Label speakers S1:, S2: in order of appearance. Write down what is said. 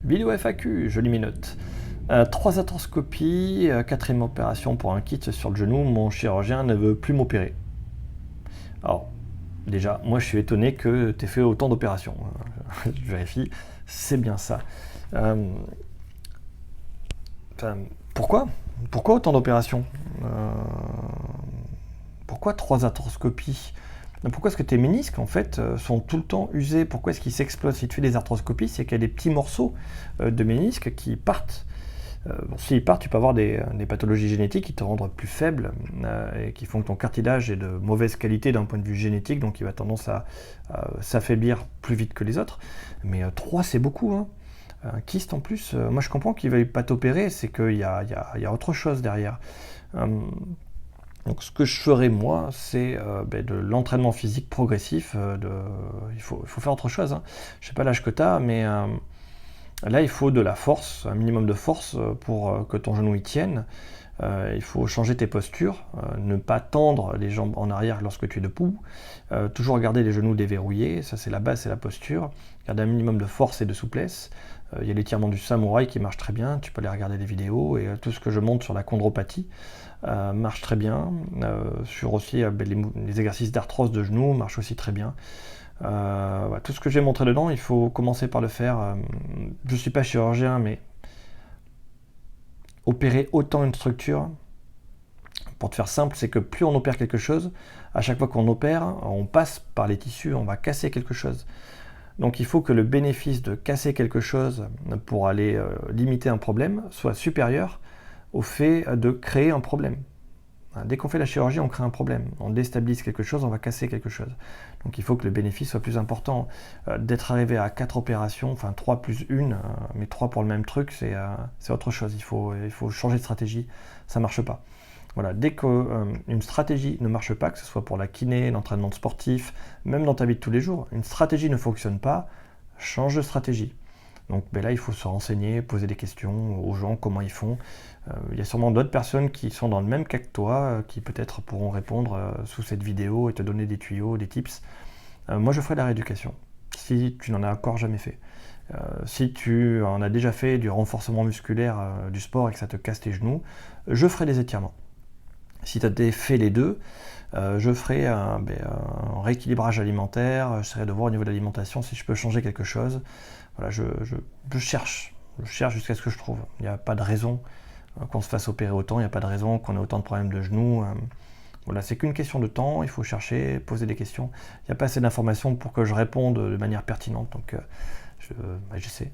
S1: Vidéo FAQ, jolie minute. 3 arthroscopies, 4e opération pour un kyste sur le genou, mon chirurgien ne veut plus m'opérer. Alors, déjà, moi je suis étonné que tu aies fait autant d'opérations. Je vérifie, c'est bien ça. Pourquoi autant d'opérations Pourquoi 3 arthroscopies? Pourquoi est-ce que tes ménisques en fait sont tout le temps usés? Pourquoi est-ce qu'ils s'explosent? Si tu fais des arthroscopies, c'est qu'il y a des petits morceaux de ménisques qui partent. S'ils partent, tu peux avoir des pathologies génétiques qui te rendent plus faible et qui font que ton cartilage est de mauvaise qualité d'un point de vue génétique, donc il va tendance à s'affaiblir plus vite que les autres. Mais 3 c'est beaucoup, hein. Un kyste en plus, moi je comprends qu'il ne veuille pas t'opérer, c'est qu'il y a autre chose derrière. Donc ce que je ferais moi, c'est de l'entraînement physique progressif. Il faut faire autre chose, hein. Je ne sais pas l'âge que tu as, mais là il faut de la force, un minimum de force pour que ton genou y tienne. Il faut changer tes postures, ne pas tendre les jambes en arrière lorsque tu es debout, toujours garder les genoux déverrouillés, ça c'est la base, c'est la posture, garder un minimum de force et de souplesse. Il y a l'étirement du samouraï qui marche très bien, tu peux aller regarder les vidéos, et tout ce que je montre sur la chondropathie marche très bien. Sur aussi les exercices d'arthrose de genoux marchent aussi très bien. Tout ce que j'ai montré dedans, il faut commencer par le faire. Je ne suis pas chirurgien, mais opérer autant une structure, pour te faire simple, c'est que plus on opère quelque chose, à chaque fois qu'on opère, on passe par les tissus, on va casser quelque chose. Donc il faut que le bénéfice de casser quelque chose pour aller limiter un problème soit supérieur au fait de créer un problème. Dès qu'on fait la chirurgie, on crée un problème. On déstabilise quelque chose, on va casser quelque chose. Donc il faut que le bénéfice soit plus important. D'être arrivé à 4 opérations, enfin 3 plus 1, mais 3 pour le même truc, c'est autre chose. Il faut changer de stratégie, ça ne marche pas. Voilà, dès qu'une stratégie ne marche pas, que ce soit pour la kiné, l'entraînement sportif, même dans ta vie de tous les jours, une stratégie ne fonctionne pas, change de stratégie. Donc là, il faut se renseigner, poser des questions aux gens, comment ils font. Il y a sûrement d'autres personnes qui sont dans le même cas que toi, qui peut-être pourront répondre sous cette vidéo et te donner des tuyaux, des tips. Moi, je ferai de la rééducation, si tu n'en as encore jamais fait. Si tu en as déjà fait du renforcement musculaire du sport et que ça te casse tes genoux, je ferai des étirements. Si tu as fait les deux, je ferai un rééquilibrage alimentaire, j'essaierai de voir au niveau de l'alimentation si je peux changer quelque chose. Voilà, je cherche jusqu'à ce que je trouve. Il n'y a pas de raison qu'on se fasse opérer autant, il n'y a pas de raison qu'on ait autant de problèmes de genoux. Voilà, c'est qu'une question de temps, il faut chercher, poser des questions. Il n'y a pas assez d'informations pour que je réponde de manière pertinente, donc j'essaie.